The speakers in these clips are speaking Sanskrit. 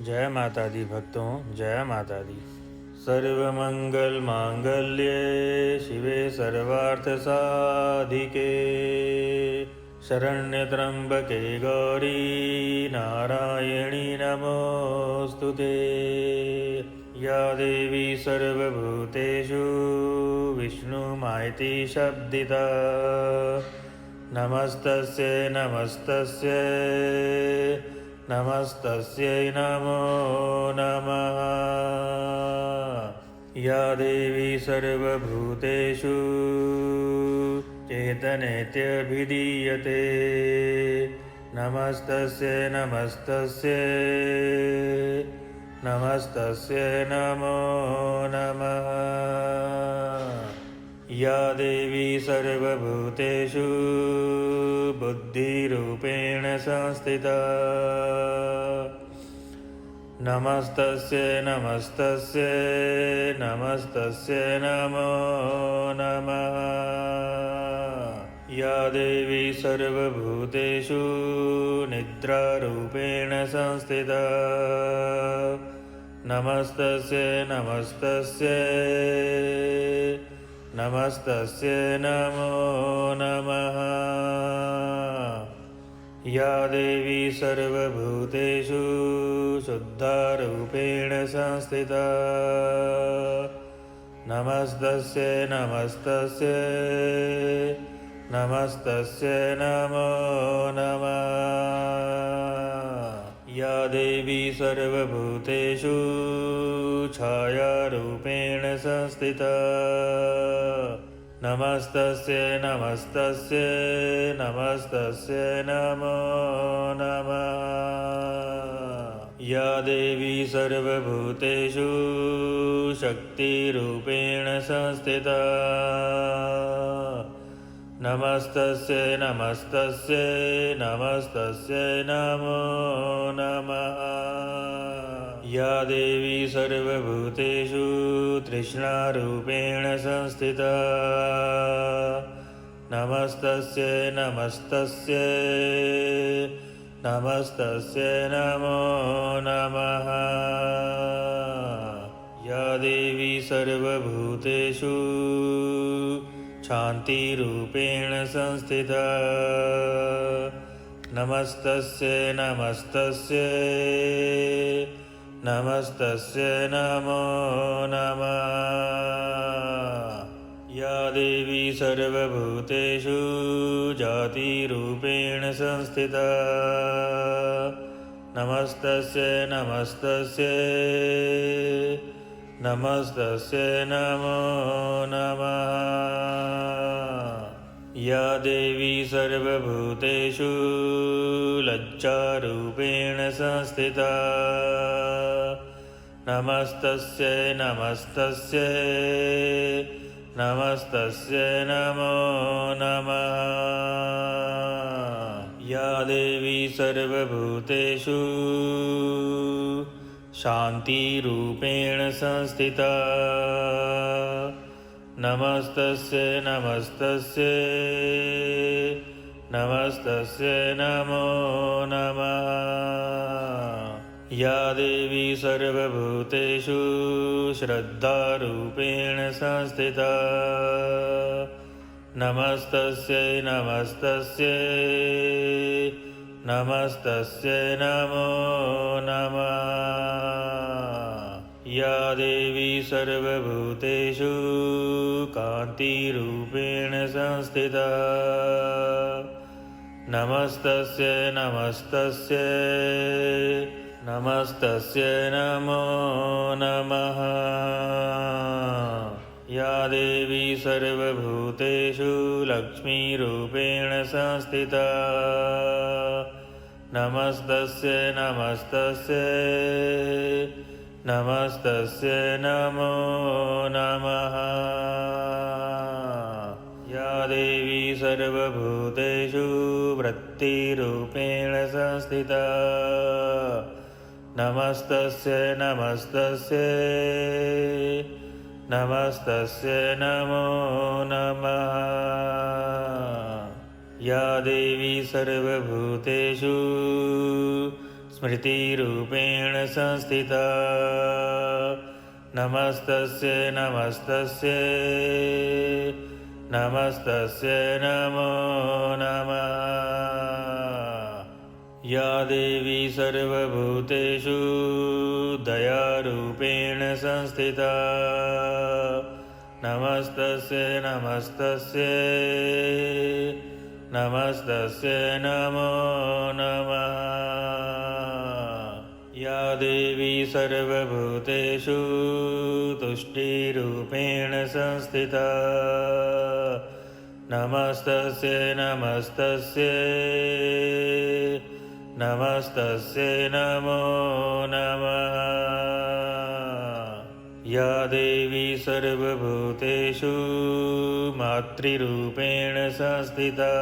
जय माता दी भक्तों, जय माता दी। सर्वमंगल मांगल्ये शिवे सर्वार्थ साधिके शरण्य त्र्यंबके गौरी नारायणी नमोस्तुते। या देवी सर्वभूतेषु विष्णुमायति शब्दिता नमस्तस्यै नमस्तस्यै नमस्तस्यै नमो नमः। या देवी सर्वभूतेषु चैतन्येत्यभिधीयते नमस्तस्यै नमस्तस्यै नमस्तस्यै नमो नमः। या देवी सर्वभूतेषु बुद्धिरूपेण संस्थिता नमस्तस्यै नमस्तस्यै नमस्तस्यै नमो नमः। या देवी सर्वभूतेषु निद्रारूपेण संस्थिता नमस्तस्यै नमस्तस्यै नमस्तस्यै नमो नमः। या देवी सर्वभूतेषु शुद्धारूपेण संस्थिता नमस्तस्यै नमस्तस्यै नमस्तस्यै नमो नमः। या देवी सर्वभूतेषु छायारूपेण संस्थिता नमस्तस्यै नमस्तस्यै नमस्तस्यै नमो नमः। या देवी सर्वभूतेषु शक्तिरूपेण संस्थिता नमस्तस्यै नमस्तस्यै नमस्तस्यै नमो नमः। या देवी सर्वभूतेषु तृष्णारूपेण संस्थिता नमस्तस्यै नमस्तस्यै नमस्तस्यै नमो नमः। या देवी सर्वभूतेषु शान्तिरूपेण संस्थिता नमस्तस्यै नमस्तस्यै नमस्तस्यै नमो नमः। या देवी सर्वभूतेषु जातिरूपेण संस्थिता नमस्तस्यै नमस्तस्यै नमस्तस्यै नमो नमः। या देवी सर्वभूतेषु लज्जारूपेण संस्थिता नमस्तस्यै नमस्तस्यै नमस्तस्यै नमो नमः। या देवी सर्वभूतेषु शान्तिरूपेण संस्थिता नमस्तस्यै नमस्तस्यै नमस्तस्यै नमो नमः। या देवी सर्वभूतेषु श्रद्धारूपेण संस्थिता नमस्तस्यै नमस्तस्यै नमस्तस्यै नमो नमः। या देवी सर्वभूतेषु कान्तिरूपेण संस्थिता नमस्तस्यै नमस्तस्यै नमस्तस्यै नमो नमः। या देवी सर्वभूतेषु लक्ष्मीरूपेण संस्थिता नमस्तस्यै नमस्तस्यै नमस्तस्यै नमो नमः। या देवी सर्वभूतेषु वृत्तिरूपेण संस्थिता नमस्तस्यै नमस्तस्यै नमस्तस्यै नमो नमः। या देवी सर्वभूतेषु स्मृतिरूपेण संस्थिता नमस्तस्यै नमस्तस्यै नमस्तस्यै नमो नमः। या देवी सर्वभूतेषु दयारूपेण संस्थिता नमस्तस्यै नमस्तस्यै नमस्तस्यै नमो नमः। या देवी सर्वभूतेषु तुष्टिरूपेण संस्थिता नमस्तस्यै नमस्तस्यै नमस्तस्यै नमो नमः। या देवी सर्वभूतेषु मातृरूपेण संस्थिता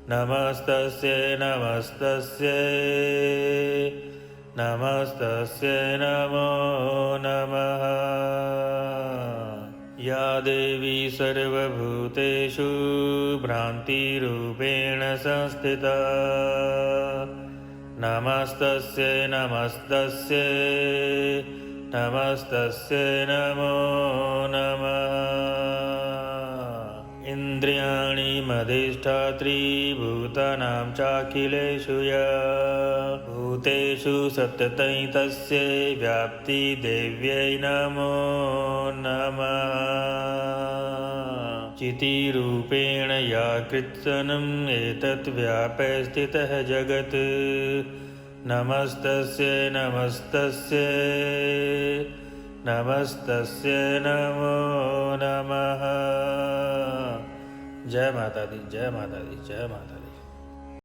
नमस्तस्यै नमस्तस्यै नमस्तस्यै नमो नमः। या देवी सर्वभूतेषु भ्रान्तिरूपेण संस्थिता नमस्तस्यै नमस्तस्यै नमस्तस्यै नमो नमः। इन्द्रियाणि मधिष्ठात्री भूतानां चाखिलेषु या भूतेषु सततं तस्यै व्याप्तिदेव्यै नमो नमः। चितिरूपेण या कृत्स्नम् एतत् व्याप्य स्थितः जगत् नमस्तस्यै नमस्तस्यै नमस्तस्यै नमो नमः। जय माता दी, जय माता दी, जय माता दी।